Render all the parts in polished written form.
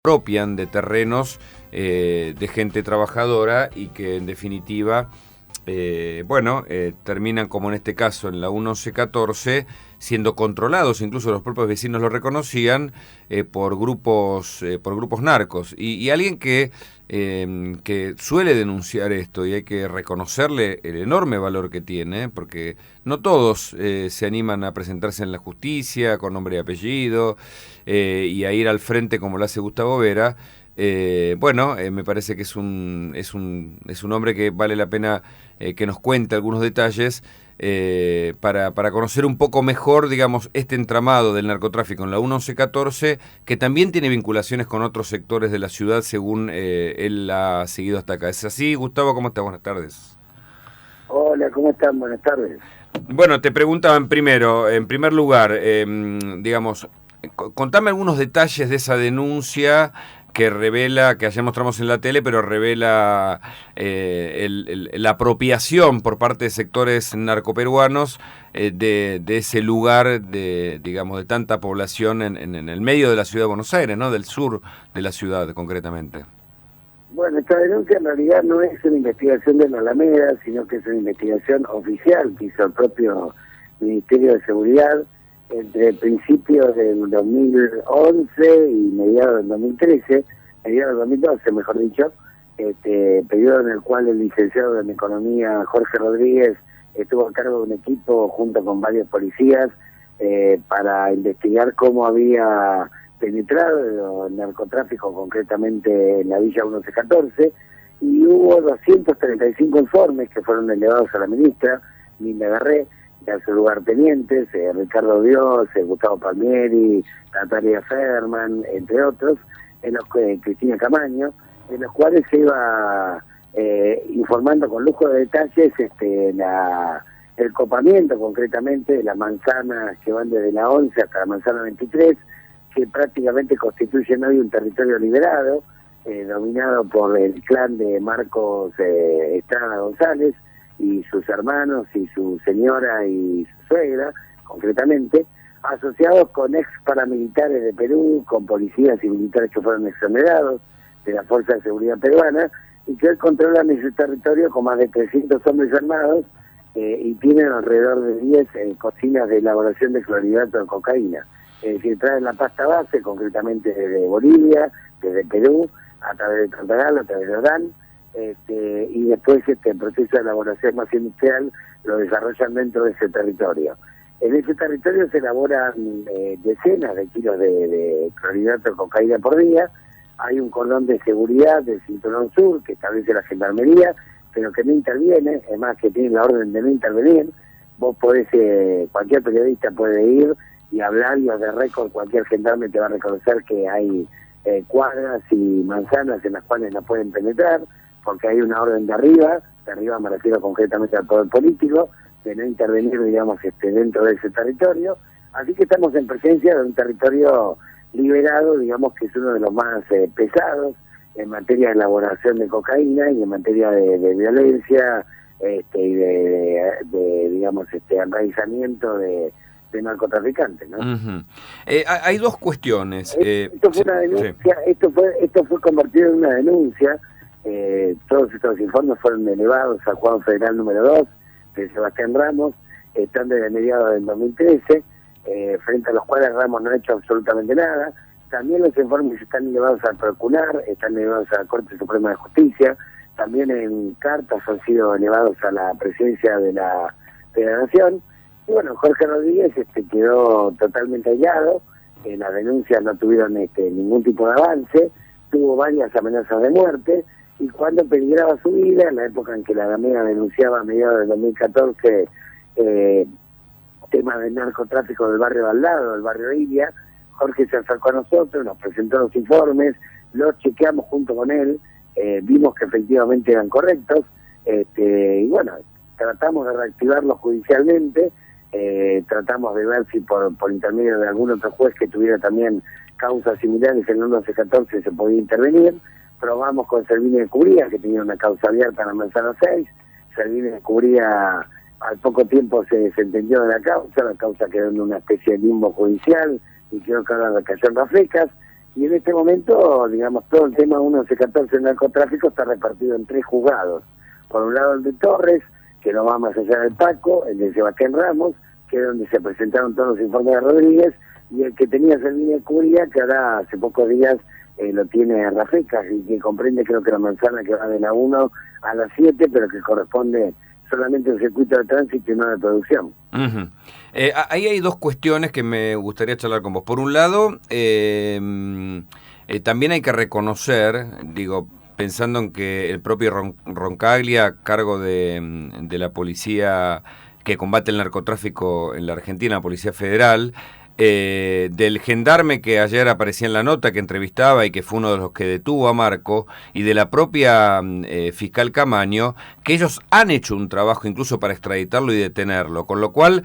apropian de terrenos de gente trabajadora y que en definitiva, terminan como en este caso en la 1114 siendo controlados, incluso los propios vecinos lo reconocían, por grupos narcos. Y alguien que suele denunciar esto, y hay que reconocerle el enorme valor que tiene, porque no todos se animan a presentarse en la justicia con nombre y apellido, y a ir al frente como lo hace Gustavo Vera. Me parece que es un hombre que vale la pena que nos cuente algunos detalles para conocer un poco mejor, digamos, este entramado del narcotráfico en la 1114, que también tiene vinculaciones con otros sectores de la ciudad, según él ha seguido hasta acá. ¿Es así, Gustavo? ¿Cómo estás? Buenas tardes. Hola, ¿cómo están? Buenas tardes. Bueno, te preguntaba en primer lugar, contame algunos detalles de esa denuncia que revela, que ayer mostramos en la tele, pero revela la apropiación por parte de sectores narcoperuanos de ese lugar de tanta población en el medio de la ciudad de Buenos Aires, ¿no? Del sur de la ciudad, concretamente. Bueno, esta denuncia en realidad no es una investigación de la Alameda, sino que es una investigación oficial que hizo el propio Ministerio de Seguridad entre principios del 2011 y mediados del 2013, mediados del 2012, mejor dicho, periodo en el cual el licenciado en Economía Jorge Rodríguez estuvo a cargo de un equipo junto con varios policías para investigar cómo había penetrado el narcotráfico, concretamente en la Villa 1114, y hubo 235 informes que fueron elevados a la ministra Linda Garré, y a su lugartenientes, Ricardo Dios, Gustavo Palmieri, Natalia Ferman, entre otros, en los que Cristina Camaño, en los cuales se iba informando con lujo de detalles el copamiento, concretamente, de las manzanas que van desde la 11 hasta la manzana 23, que prácticamente constituyen hoy un territorio liberado, dominado por el clan de Marcos Estrada González y sus hermanos y su señora y su suegra, concretamente, asociados con ex paramilitares de Perú, con policías y militares que fueron exonerados de la Fuerza de Seguridad Peruana, y que hoy controlan ese territorio con más de 300 hombres armados y tienen alrededor de 10 cocinas de elaboración de clorhidrato de cocaína. Es decir, traen la pasta base, concretamente desde Bolivia, desde Perú, a través de Tantagal, a través de Orán, y después el proceso de elaboración más industrial lo desarrollan dentro de ese territorio. En ese territorio se elaboran decenas de kilos de clorhidrato de cocaína por día. Hay un cordón de seguridad del Cinturón Sur que establece la Gendarmería, pero que no interviene, es más que tiene la orden de no intervenir. Vos podés, cualquier periodista puede ir y hablar, y de récord cualquier gendarme te va a reconocer que hay cuadras y manzanas en las cuales no pueden penetrar, porque hay una orden de arriba me refiero concretamente al poder político, de no intervenir, digamos, dentro de ese territorio. Así que estamos en presencia de un territorio liberado, digamos, que es uno de los más pesados en materia de elaboración de cocaína y en materia de violencia y digamos, enraizamiento de narcotraficantes, ¿no? Uh-huh. Hay dos cuestiones. Esto fue una denuncia, sí. Esto fue convertido en una denuncia. Todos estos informes fueron elevados al Juzgado Federal número 2 de Sebastián Ramos, están desde mediados del 2013, frente a los cuales Ramos no ha hecho absolutamente nada. También los informes están elevados al Procurar, están elevados a la Corte Suprema de Justicia, también en cartas han sido elevados a la Presidencia de la Nación. Y bueno, Jorge Rodríguez quedó totalmente hallado, las denuncias no tuvieron ningún tipo de avance, tuvo varias amenazas de muerte, y cuando peligraba su vida, en la época en que la Alameda denunciaba a mediados del 2014 temas del narcotráfico del barrio de al lado, del barrio Ilia, Jorge se acercó a nosotros, nos presentó los informes, los chequeamos junto con él, vimos que efectivamente eran correctos, y bueno, tratamos de reactivarlos judicialmente, tratamos de ver si por intermedio de algún otro juez que tuviera también causas similares en el 1114 se podía intervenir. Probamos con Servini de Cubría, que tenía una causa abierta en la manzana 6. Servini de Cubría al poco tiempo se desentendió de la causa quedó en una especie de limbo judicial y creo que ahora recayó en Rafecas. Y en este momento, digamos, todo el tema 1114 del narcotráfico está repartido en 3 juzgados. Por un lado el de Torres, que no va más allá del Paco, el de Sebastián Ramos, que es donde se presentaron todos los informes de Rodríguez, y el que tenía Servini de Curia, que ahora hace pocos días lo tiene Rafecas, y que comprende creo que la manzana que va de la 1 a la 7, pero que corresponde solamente al circuito de tránsito y no de producción. Uh-huh. Ahí hay 2 cuestiones que me gustaría charlar con vos. Por un lado, también hay que reconocer, digo, pensando en que el propio Roncaglia, a cargo de la policía que combate el narcotráfico en la Argentina, la Policía Federal, del gendarme que ayer aparecía en la nota, que entrevistaba y que fue uno de los que detuvo a Marco, y de la propia fiscal Camaño, que ellos han hecho un trabajo incluso para extraditarlo y detenerlo, con lo cual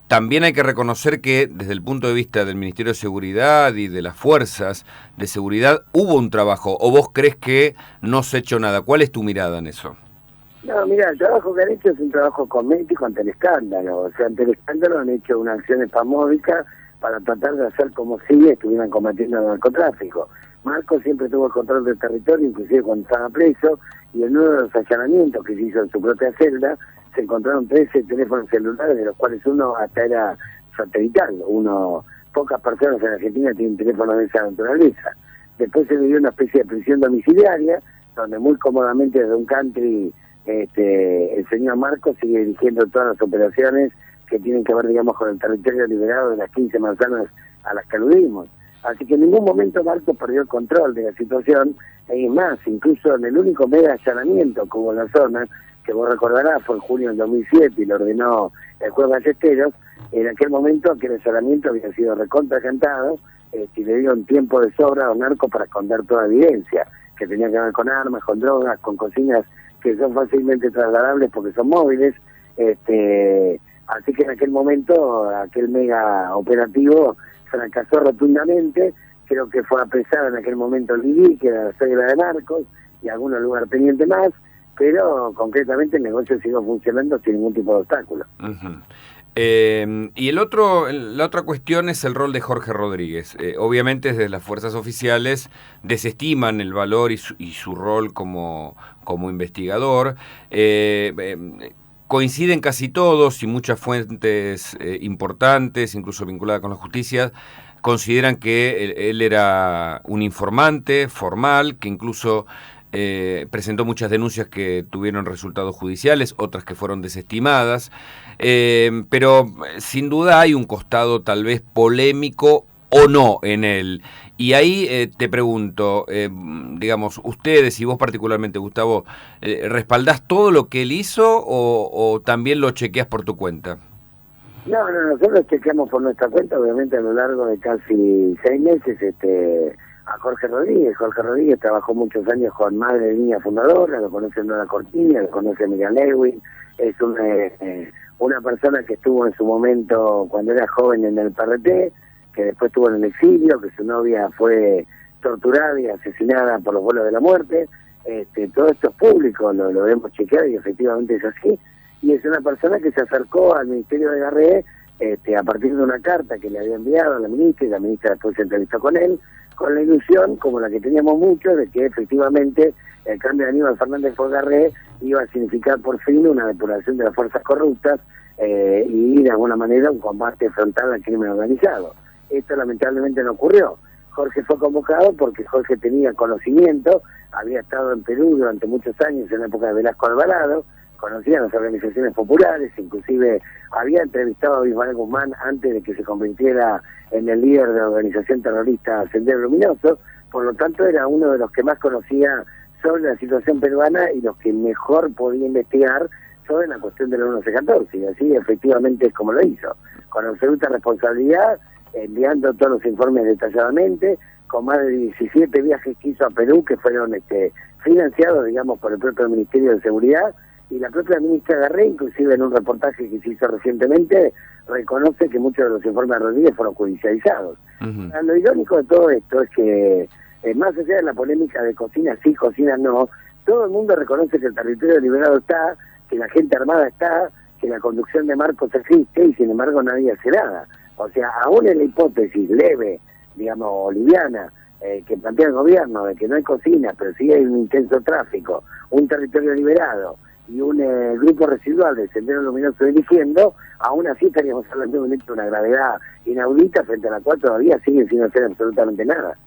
también hay que reconocer que desde el punto de vista del Ministerio de Seguridad y de las fuerzas de seguridad hubo un trabajo, o vos crees que no se ha hecho nada. ¿Cuál es tu mirada en eso? No, mira, el trabajo que han hecho es un trabajo cosmético ante el escándalo. O sea, ante el escándalo han hecho una acción espasmódica para tratar de hacer como si estuvieran combatiendo el narcotráfico. Marcos siempre tuvo el control del territorio, inclusive cuando estaba preso, y en uno de los allanamientos que se hizo en su propia celda, se encontraron 13 teléfonos celulares, de los cuales uno hasta era satelital. Pocas personas en Argentina tienen teléfonos de esa naturaleza. Después se le dio una especie de prisión domiciliaria, donde muy cómodamente desde un country el señor Marcos sigue dirigiendo todas las operaciones que tienen que ver, digamos, con el territorio liberado de las 15 manzanas a las que aludimos. Así que en ningún momento Marcos perdió el control de la situación, y más, incluso en el único mega allanamiento que hubo en la zona, que vos recordarás, fue en junio del 2007 y lo ordenó el juez Ballesteros. En aquel momento aquel allanamiento había sido recontra cantado, y le dieron tiempo de sobra a los narcos para esconder toda evidencia, que tenía que ver con armas, con drogas, con cocinas que son fácilmente trasladables porque son móviles. Así que en aquel momento, aquel mega operativo fracasó rotundamente. Creo que fue apresada en aquel momento Lili, que era la suegra de Marcos, y algunos lugartenientes más, pero concretamente el negocio siguió funcionando sin ningún tipo de obstáculo. Uh-huh. Y la otra cuestión es el rol de Jorge Rodríguez. Obviamente desde las fuerzas oficiales desestiman el valor y su rol como investigador. Coinciden casi todos y muchas fuentes importantes, incluso vinculadas con la justicia, consideran que él era un informante formal, que incluso presentó muchas denuncias que tuvieron resultados judiciales, otras que fueron desestimadas, pero sin duda hay un costado tal vez polémico o no en él. Y ahí te pregunto, digamos, ustedes y vos particularmente, Gustavo, ¿respaldás todo lo que él hizo o también lo chequeás por tu cuenta? No, nosotros chequeamos por nuestra cuenta, obviamente a lo largo de casi 6 meses, a Jorge Rodríguez. Jorge Rodríguez trabajó muchos años con Madre de Niña Fundadora, lo conoce Nora Cortiña, lo conoce Miriam Lewin, es una persona que estuvo en su momento cuando era joven en el PRT, que después estuvo en el exilio, que su novia fue torturada y asesinada por los vuelos de la muerte. Todo esto es público, lo hemos chequeado y efectivamente es así. Y es una persona que se acercó al Ministerio de Garré a partir de una carta que le había enviado a la ministra, y la ministra después se entrevistó con él, con la ilusión, como la que teníamos muchos, de que efectivamente el cambio de Aníbal Fernández por Garré iba a significar por fin una depuración de las fuerzas corruptas y de alguna manera un combate frontal al crimen organizado. Esto lamentablemente no ocurrió. Jorge fue convocado porque Jorge tenía conocimiento, había estado en Perú durante muchos años en la época de Velasco Alvarado, conocía las organizaciones populares, inclusive había entrevistado a Bismarck Guzmán antes de que se convirtiera en el líder de la organización terrorista Sendero Luminoso. Por lo tanto era uno de los que más conocía sobre la situación peruana y los que mejor podía investigar sobre la cuestión de la 1114, y así efectivamente es como lo hizo, con absoluta responsabilidad, enviando todos los informes detalladamente, con más de 17 viajes que hizo a Perú, que fueron financiados, digamos, por el propio Ministerio de Seguridad, y la propia ministra Garré, inclusive en un reportaje que se hizo recientemente, reconoce que muchos de los informes de Rodríguez fueron judicializados. Uh-huh. Lo irónico de todo esto es que, más allá de la polémica de cocina sí, cocina no, todo el mundo reconoce que el territorio liberado está, que la gente armada está, que la conducción de Marcos existe, y sin embargo nadie hace nada. O sea, aún en la hipótesis leve, digamos, liviana, que plantea el gobierno, de que no hay cocinas, pero sí hay un intenso tráfico, un territorio liberado y un grupo residual de Sendero Luminoso dirigiendo, aún así estaríamos hablando de un hecho de una gravedad inaudita frente a la cual todavía sigue sin hacer absolutamente nada.